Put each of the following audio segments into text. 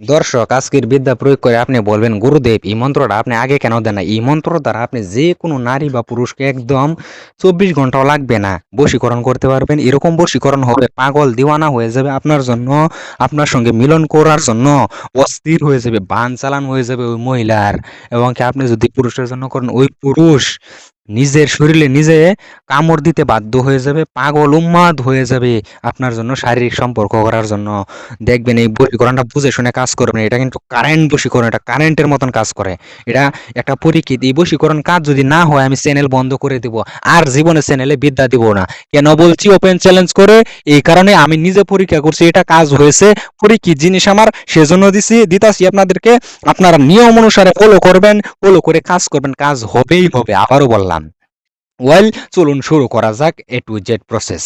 দর্শক, আজকের বিদ্যা প্রয়োগ করে আপনি বলবেন, গুরুদেব এই মন্ত্রটা আপনি আগে কেন দেন না? এই মন্ত্র দ্বারা আপনি যে কোনো নারী বা পুরুষকে একদম 24 ঘন্টাও লাগবে না বশীকরণ করতে পারবেন। এরকম বশীকরণ হবে, পাগল দিওয়ানা হয়ে যাবে আপনার জন্য, আপনার সঙ্গে মিলন করার জন্য অস্থির হয়ে যাবে, বান চালান হয়ে যাবে ওই মহিলার। এবং কি আপনি যদি পুরুষের জন্য করেন, ওই পুরুষ নিজের শরীরে নিজে কামড় দিতে বাধ্য হয়ে যাবে, পাগল উন্মাদ হয়ে যাবে আপনার জন্য শারীরিক সম্পর্ক করার জন্য। দেখবেন এই বশীকরণটা বুঝে শুনে কাজ করবেন। এটা কিন্তু কারেন্ট বশীকরণ, এটা কারেন্টের মতন কাজ করে। এটা একটা পরীক্ষিত। এই বশীকরণ কাজ যদি না হয় আমি চ্যানেল বন্ধ করে দিব, আর জীবনে চ্যানেলে বিদ্যা দিব না। কেন বলছি ওপেন চ্যালেঞ্জ করে? এই কারণে আমি নিজে পরীক্ষা করছি, এটা কাজ হয়েছে। পরীক্ষিত জিনিস আমার, সেজন্য দিতাছি আপনাদেরকে। আপনারা নিয়ম অনুসারে ফলো করবেন, ফলো করে কাজ করবেন, কাজ হবেই হবে। আবারও বললাম। ওয়েল, চলুন শুরু করা যাক এ টু জেড প্রসেস।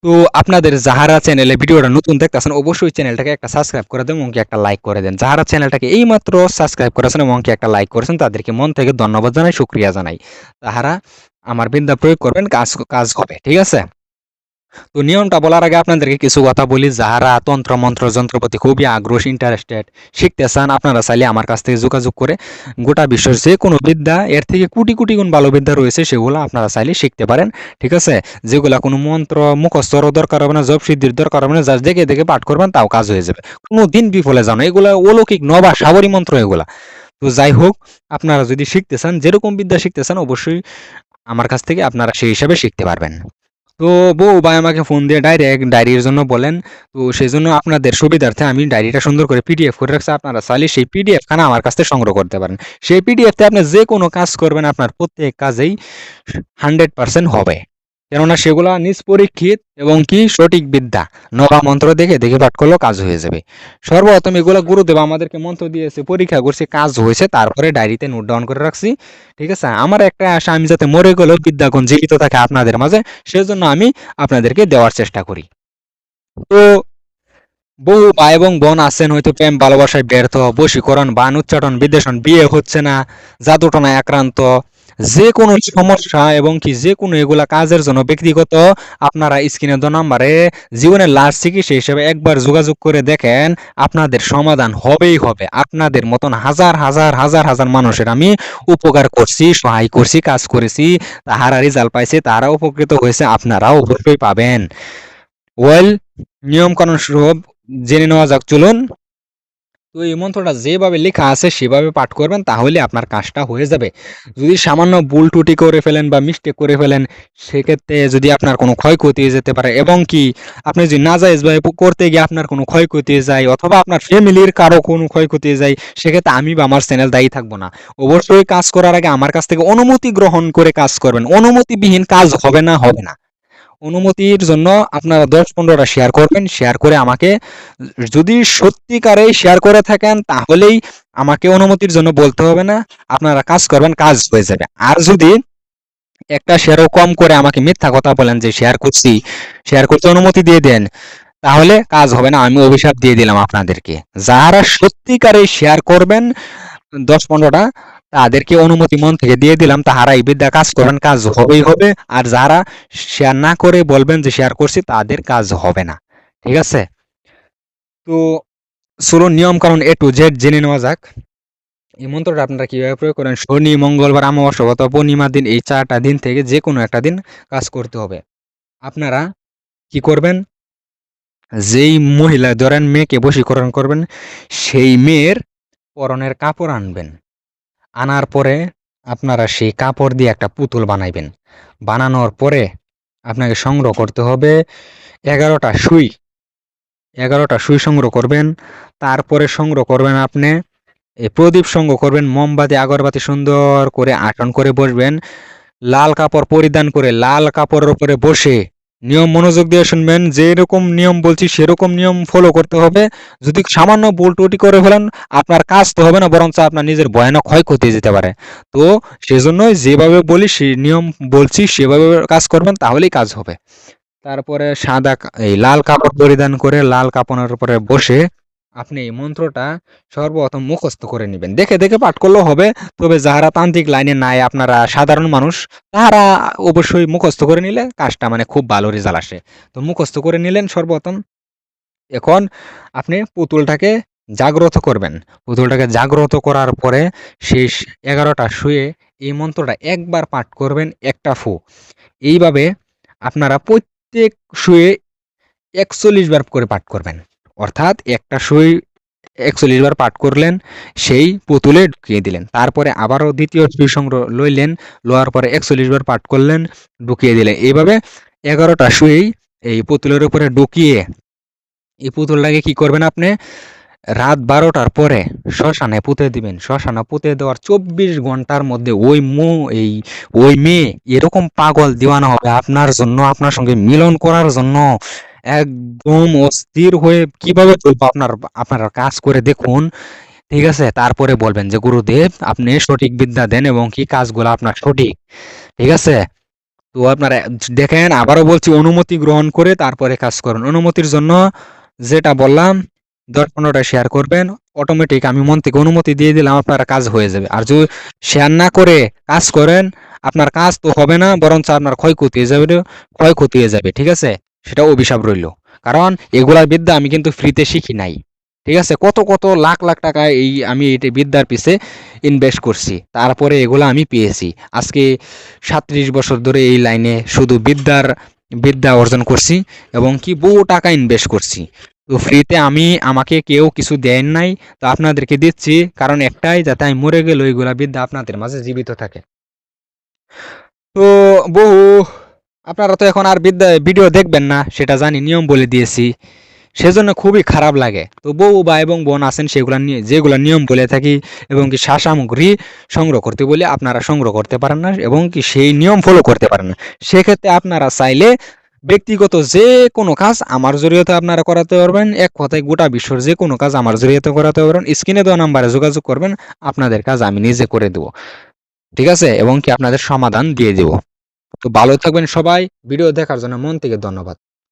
তো আপনাদের যাহারা চ্যানেলে ভিডিওটা নতুন দেখতেছেন, অবশ্যই চ্যানেলটাকে একটা সাবস্ক্রাইব করে দেন এবং একটা লাইক করে দেন। যাহারা চ্যানেলটাকে এইমাত্র সাবস্ক্রাইব করেছেন এবং একটা লাইক করেছেন, তাদেরকে মন থেকে ধন্যবাদ জানাই, শুকরিয়া জানাই। তাহারা আমার বিদ্যা প্রয়োগ করবেন, কাজ কাজ হবে, ঠিক আছে? তো নিয়মটা বলার আগে আপনাদেরকে কিছু কথা বলি। যাহারা তন্ত্র মন্ত্র যন্ত্রপাতি খুবই আগ্রহী, ইন্টারেস্টেড, শিখতে চান, আপনারা চাইলে আমার কাছ থেকে যোগাযোগ করে গোটা বিশ্বের যে কোনো বিদ্যা, এর থেকে কোটি কোটি গুণ ভালো বিদ্যা রয়েছে, সেগুলো আপনারা চাইলে শিখতে পারেন, ঠিক আছে? যেগুলা কোনো মন্ত্র মুখস্থরও দরকার হবে না, জপ সিদ্ধির দরকার হবে না, যা দেখে দেখে পাঠ করবেন তাও কাজ হয়ে যাবে। কোনো দিন বিফলে যাও না, এগুলা অলৌকিক নবা সাবরী মন্ত্র এগুলা। তো যাই হোক, আপনারা যদি শিখতে চান, যেরকম বিদ্যা শিখতে চান, অবশ্যই আমার কাছ থেকে আপনারা সেই হিসাবে শিখতে পারবেন। তো বউ ভাই আমাকে ফোন দিয়ে ডাইরেক্ট ডায়েরির জন্য বলেন। তো সেজন্য আপনাদের সুবিধার্থে আমি ডায়েরিটা সুন্দর করে পিডিএফ করে রাখছি। আপনারা চাইলে সেই পিডিএফ খানা আমার কাছ থেকে সংগ্রহ করতে পারেন। সেই পিডিএফতে আপনি যে কোনো কাজ করবেন, আপনার প্রত্যেক কাজেই 100% হবে। কেননা সেগুলা নিজ পরীক্ষিত এবং কি সঠিক বিদ্যা। নবা মন্ত্র দেখে দেখে পাঠ করলেও কাজ হয়ে যাবে। সর্বপ্রথম এগুলা গুরুদেব আমাদেরকে মন্ত্র দিয়েছে, পরীক্ষা করছে, কাজ হয়েছে, তারপরে ডায়েরিতে নোট ডাউন করে রাখছি, ঠিক আছে? আমার একটা আশা, আমি যাতে মরে গেলেও বিদ্যাগুণ জীবিত থাকে আপনাদের মাঝে, সেজন্য আমি আপনাদেরকে দেওয়ার চেষ্টা করি। তো বহু ভাই এবং বোন আছেন হয়তো প্রেম ভালোবাসায় ব্যর্থ, বশীকরণ, বান উচ্চাটন, বিদেশন, বিয়ে হচ্ছে না, জাদুটনায় আক্রান্ত, যে কোনো সমস্যা এবং কি যে কোনো এগুলা কাজের জন্য ব্যক্তিগত আপনারা স্ক্রিনে দেওয়া নাম্বারে জীবনের লাস্ট চিকিৎসা হিসেবে একবার যোগাযোগ করে দেখেন, আপনাদের সমাধান হবেই হবে। আপনাদের মতন হাজার হাজার হাজার হাজার মানুষের আমি উপকার করছি, সহায় করছি, কাজ করেছি, তাহারা রেজাল্ট পাইছে, তারা উপকৃত হয়েছে, আপনারাও অবশ্যই পাবেন। ওয়েল, নিয়ম কানুন সব জেনে নেওয়া যাক, চলুন। তো এই মন্ত্রটা যেভাবে লেখা আছে সেভাবে পাঠ করবেন, তাহলে আপনার কাজটা হয়ে যাবে। যদি সামান্য ভুল ত্রুটি করে ফেলেন বা মিস্টেক করে ফেলেন, সেক্ষেত্রে যদি আপনার কোনো ক্ষয়ক্ষতি হয়ে যেতে পারে, এবং কি আপনি যদি নাজায়েজভাবে করতে গিয়ে আপনার কোনো ক্ষয়ক্ষতি হয়ে যায়, অথবা আপনার ফ্যামিলির কারো কোনো ক্ষয়ক্ষতি হয়ে যায়, সেক্ষেত্রে আমি বা আমার চ্যানেল দায়ী থাকবো না। অবশ্যই কাজ করার আগে আমার কাছ থেকে অনুমতি গ্রহণ করে কাজ করবেন। অনুমতিবিহীন কাজ হবে না, হবে না। অনুমতির জন্য আপনারা 10-15টা শেয়ার করবেন। শেয়ার করে আমাকে, যদি সত্যিকারেই শেয়ার করে থাকেন, তাহলেই আমাকে অনুমতির জন্য বলতে হবে না, আপনারা কাজ করবেন, কাজ হয়ে যাবে। আর যদি একটা শেয়ারও কম করে আমাকে মিথ্যা কথা বলেন যে শেয়ার করছি, শেয়ার করতে অনুমতি দিয়ে দেন, তাহলে কাজ হবে না। আমি অভিশাপ দিয়ে দিলাম আপনাদেরকে। যারা সত্যিকারে শেয়ার করবেন 10-15টা, তাদেরকে অনুমতি মন থেকে দিয়ে দিলাম, তাহারা এই বিদ্যা কাজ করবেন, কাজ হবেই হবে। আর যারা শেয়ার না করে বলবেন যে শেয়ার করছি, তাদের কাজ হবে না, ঠিক আছে? তো চলুন নিয়ম কানুন এ টু জেড জেনে নেওয়া যাক। এই মন্ত্রটা আপনারা কিভাবে প্রয়োগ করেন? শনি, মঙ্গলবার, অমাবস্যা অথবা পূর্ণিমার দিন, এই 4টা দিন থেকে যে কোনো একটা দিন কাজ করতে হবে। আপনারা কি করবেন? যেই মহিলা ধরেন মেয়েকে বশীকরণ করবেন, সেই মেয়ের পরনের কাপড় আনবেন। আনার পরে আপনারা সেই কাপড় দিয়ে একটা পুতুল বানাইবেন। বানানোর পরে আপনাকে সংগ্রহ করতে হবে 11টা সুই। 11টা সুই সংগ্রহ করবেন। তারপরে সংগ্রহ করবেন আপনি এই প্রদীপ, সংগ্রহ করবেন মোমবাতি, আগরবাতি, সুন্দর করে আটন করে বসবেন। লাল কাপড় পরিধান করে লাল কাপড়ের উপরে বসে নিয়ম মনোযোগ দিয়ে শুনবেন। যেরকম নিয়ম বলছি সেরকম নিয়ম ফলো করতে হবে। যদি সামান্য ভুল ত্রুটি করে ফেলেন, আপনার কাজ তো হবে না, বরঞ্চ আপনার নিজের ভয়ানক ক্ষয়ক্ষতি যেতে পারে। তো সেজন্যই যেভাবে বলি, সেই নিয়ম বলছি সেভাবে কাজ করবেন, তাহলেই কাজ হবে। তারপরে এই লাল কাপড় পরিধান করে লাল কাপড়ের উপরে বসে আপনি এই মন্ত্রটা সর্বপ্রথম মুখস্থ করে নেবেন। দেখে দেখে পাঠ করলেও হবে। তবে যারা তান্ত্রিক লাইনে নাই, আপনারা সাধারণ মানুষ, তারা অবশ্যই মুখস্থ করে নিলে কাজটা মানে খুব ভালো রেজাল্ট আসে। তো মুখস্থ করে নিলেন সর্বপ্রথম। এখন আপনি পুতুলটাকে জাগ্রত করবেন। পুতুলটাকে জাগ্রত করার পরে শেষ 11টা শুয়ে এই মন্ত্রটা একবার পাঠ করবেন একটা ফু। এইভাবে আপনারা প্রত্যেক শুয়ে ৪১ বার করে পাঠ করবেন। অর্থাৎ একটা সুই ৪১ বার পাঠ করলেন, সেই পুতুলে ঢুকিয়ে দিলেন। তারপরে আবারও দ্বিতীয় সুই সংগ্রহ লইলেন, লওয়ার পরে ৪১ বার পাঠ করলেন, ঢুকিয়ে দিলেন। এইভাবে ১১টা সুই এই পুতুলের উপরে ঢুকিয়ে এই পুতুলটাকে কি করবেন আপনি রাত ১২টার পরে শ্মশানে পুঁতে দিবেন। শ্মশানে পুঁতে দেওয়ার ২৪ ঘন্টার মধ্যে ওই মেয়ে এরকম পাগল দিওয়ানা হবে আপনার জন্য, আপনার সঙ্গে মিলন করার জন্য একদম অস্থির হয়ে কিভাবে চলবো আপনারা কাজ করে দেখুন। ঠিক আছে? তারপরে বলবেন যে গুরুদেব আপনি সঠিক বিদ্যা দেন এবং কি কাজগুলো আপনার সঠিক। ঠিক আছে? তো আপনারা দেখেন, আবারও বলছি, অনুমতি গ্রহণ করে তারপরে কাজ করুন। অনুমতির জন্য যেটা বললাম ১০-১৫টা শেয়ার করবেন। অটোমেটিক আমি মন থেকে অনুমতি দিয়ে দিলাম, আপনার কাজ হয়ে যাবে। আর যদি শেয়ার না করে কাজ করেন, আপনার কাজ তো হবে না, বরঞ্চ আপনার ক্ষয়ক্ষতি হয়ে যাবে। ঠিক আছে? সেটা অভিশাপ রইল। কারণ এগুলার বিদ্যা আমি কিন্তু ফ্রিতে শিখি নাই। ঠিক আছে? কত লাখ লাখ টাকা আমি এই বিদ্যার পিছে ইনভেস্ট করছি। তারপরে এগুলা আমি পেয়েছি। আজকে ৩৭ বছর ধরে এই লাইনে শুধু বিদ্যা অর্জন করছি এবং কি বহু টাকা ইনভেস্ট করছি। তো ফ্রিতে আমাকে কেউ কিছু দেন নাই। তো আপনাদেরকে দিচ্ছি, কারণ একটাই, যাতে আমি মরে গেলে ওইগুলা বিদ্যা আপনাদের মাঝে জীবিত থাকে। তো বহু আপনারা তো এখন আর ভিডিও দেখবেন না, সেটা জানি, নিয়ম বলে দিয়েছি। সেজন্য খুবই খারাপ লাগে। তো বউ বা এবং বোন আছেন, যেগুলা নিয়ম বলে থাকি এবং কি সামগ্রী সংগ্রহ করতে বলে আপনারা সংগ্রহ করতে পারেন না এবং কি সেই নিয়ম ফলো করতে পারেন না। সেক্ষেত্রে আপনারা চাইলে ব্যক্তিগত যে কোনো কাজ আমার জরিয়তে আপনারা করাতে পারবেন। এক কথায় গোটা বিশ্বর যে কোনো কাজ আমার জরিয়তে করাতে পারবেন। স্ক্রিনে দেওয়া নাম্বারে যোগাযোগ করবেন, আপনাদের কাজ আমি নিজে করে দেব। ঠিক আছে? এবং কি আপনাদের সমাধান দিয়ে দেব। তো ভালো থাকবেন সবাই। ভিডিও দেখার জন্য মন থেকে ধন্যবাদ।